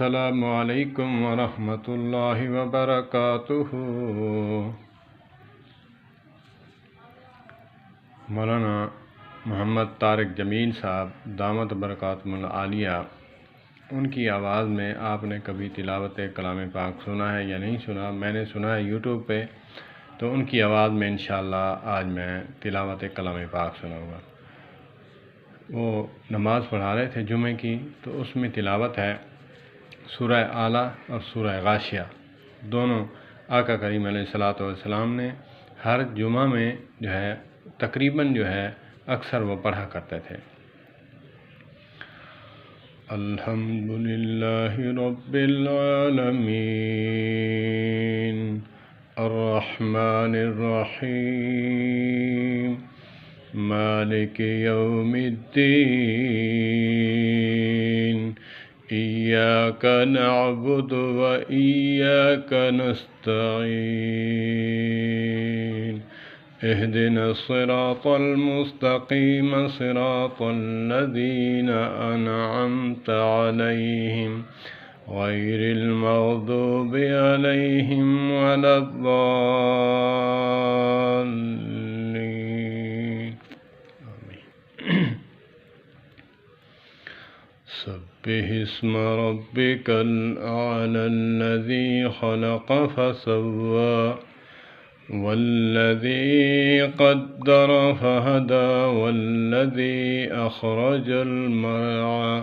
अस्सलामु अलैकुम वरहमतुल्लाहि वबरकातुहू। मौलाना محمد طارق जमील साहब दामत बरकातुहुल आलिया, उनकी आवाज़ में आपने कभी तिलावत कलाम पाक सुना है या नहीं सुना? मैंने सुना है यूट्यूब पे, तो उनकी आवाज़ में इंशाअल्लाह आज मैं तिलावत कलाम पाक सुनाऊँगा। वो नमाज़ पढ़ा रहे थे जुमे की, तो उसमें तिलावत है सूरह आला और सूरह गाशिया। दोनों आका करीम अलैहिस्सलातु वस्सलाम ने हर जुमा में जो है तकरीबन जो है अक्सर वो पढ़ा करते थे। अल्हम्दुलिल्लाहि रब्बिल आलमीन अर्रहमानिर रहीम मालिकि यौमिद्दीन इय्याका नअबुदु व इय्याका नस्तईन इहदिनस सिरातल मुस्तकीम सिरातल लज़ीना अनअमता अलैहिम गैरिल मग़दूबि अलैहिम वलद्दाल्लीन। सब्बिहिस्म रब्बिकल आ'लल्लज़ी खलक़ फसव्वा वल्लज़ी क़द्दर फहदा वल्लज़ी अख़रजल मरअ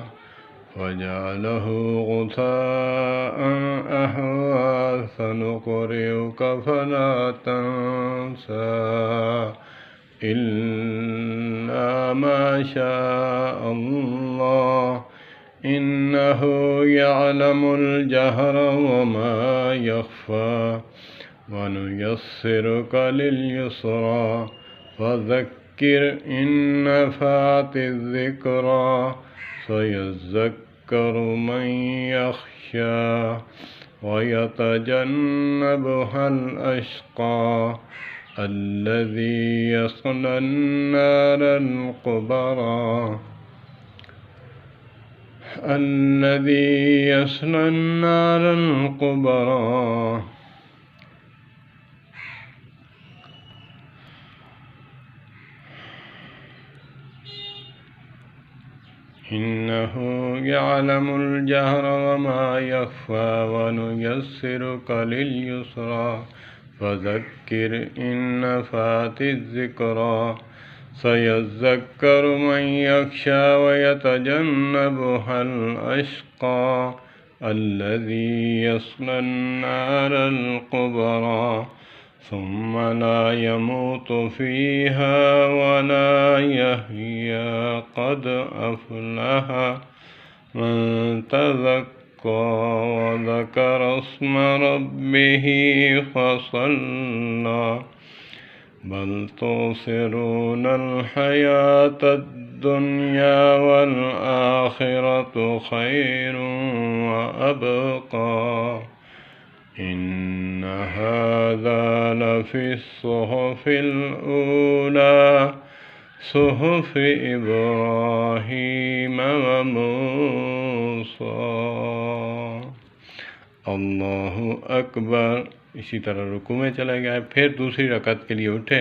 फजअलहु गुसाअन अहवा सनुक़रिउक फला तंसा इल्ला मा शाअ अल्लाह इन्नहु यअलमुल जहरा व मा यख़फ़ा वनुयस्सिरुक लिल-युस्रा फ़ज़क्किर इन नफ़अतिज़ ज़िक्रा सयज़्ज़क्करु मन यख़्शा वयतजन्नबुहल अश्क़ा अल्लज़ी यस्लन नारल कुबरा इन्नहु यअलमुल जहरा व मा यख़फ़ा वनुयस्सिरुक लिल-युस्रा फ़ज़क्किर इन नफ़अतिज़ ज़िक्रा सयज़्ज़क्करु मन यख़्शा वयतजन्नबुहल अश्क़ा अल्लज़ी यस्लन नारल कुबरा सुम्मा ला यमूतु फ़ीहा वला यहया क़द अफ़लह मन तज़क्का वज़कर अस्म रब्बिही फ़सल्ला बल तुसिरूनल हयातद दुनिया वल आखिरतु खैरुन व अबक़ा इन्न हाज़ा लफ़िस सुहुफ़िल ऊला सुहुफ़ि इब्राहीम व मूसा। अल्लाहु अकबर। इसी तरह रुकू में चले गए, फिर दूसरी रकअत के लिए उठे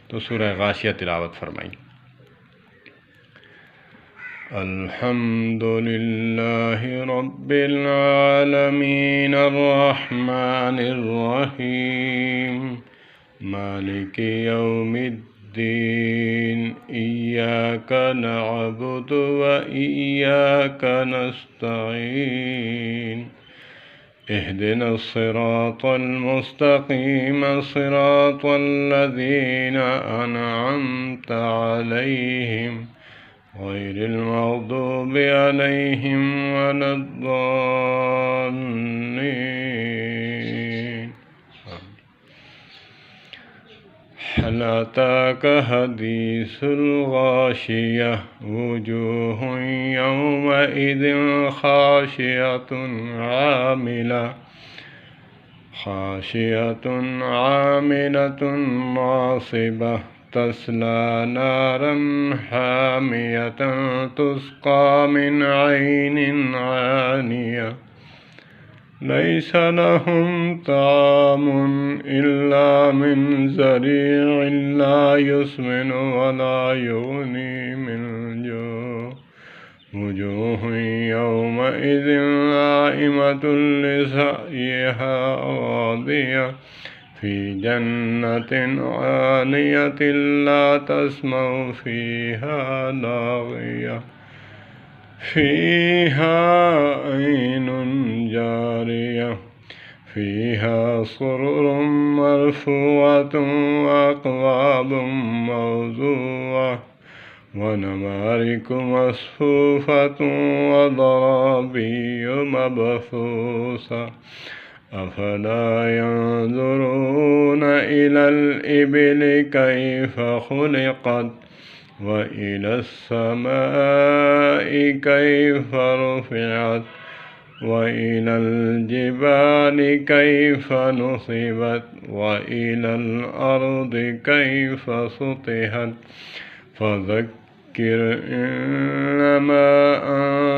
तो सूरह गाशिया तिलावत फरमाई। अल्हम्दुलिल्लाहि रब्बिल आलमीन अर्रहमानिर रहीम मालिकि यौमिद्दीन इय्याका नअबुदु व इय्याका नस्तईन इहदिनस सिरातल मुस्तकीम सिरातल लज़ीना अनअमता अलैहिम गैरिल मग़दूबि अलैहिम वलद्दाल्लीन। हल अताका हदीसुल गाशिया वुजूहुन यौमइज़िन खाशियतुन आमिलतुन नासिबह तस्ला नारन हामियतन तुस्का मिन ऐनिन आनिया ليس لهم طعام إلا من ذريع لا يسمن ولا يغني من جوع وجوه يومئذ ناعمة لسعيها راضية في جنة عالية لا تسمع فيها لاغية فيها عين جارية فيها سرر مرفوعة وأكواب موضوعة ونمارق مصفوفة وضرابي مبثوثة أفلا ينظرون إلى الإبل كيف خلقت وإلى السماء كيف رفعت وإلى الجبال كيف نصبت وإلى الأرض كيف سطحت فذكر إنما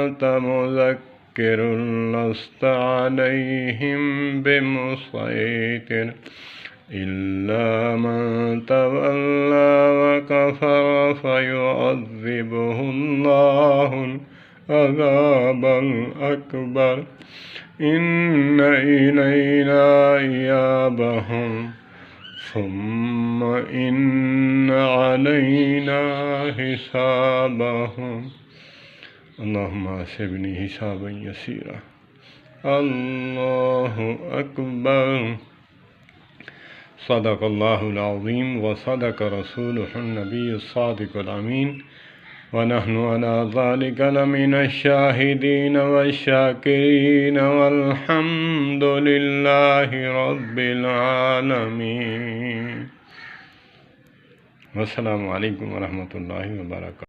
أنت مذكر لست عليهم بمسيطر إلا من تولى وكفر فيعذبه الله العذاب الأكبر إن إلينا إيابهم ثم إن علينا حسابهم اللهم حسبني حسابا يسيرا الله أكبر صدق الله العظيم وصدق رسوله النبي الصادق الأمين ونحن على ذلك لمن الشاهدين والشاكرين والحمد لله رب العالمين والسلام عليكم ورحمة الله وبركاته.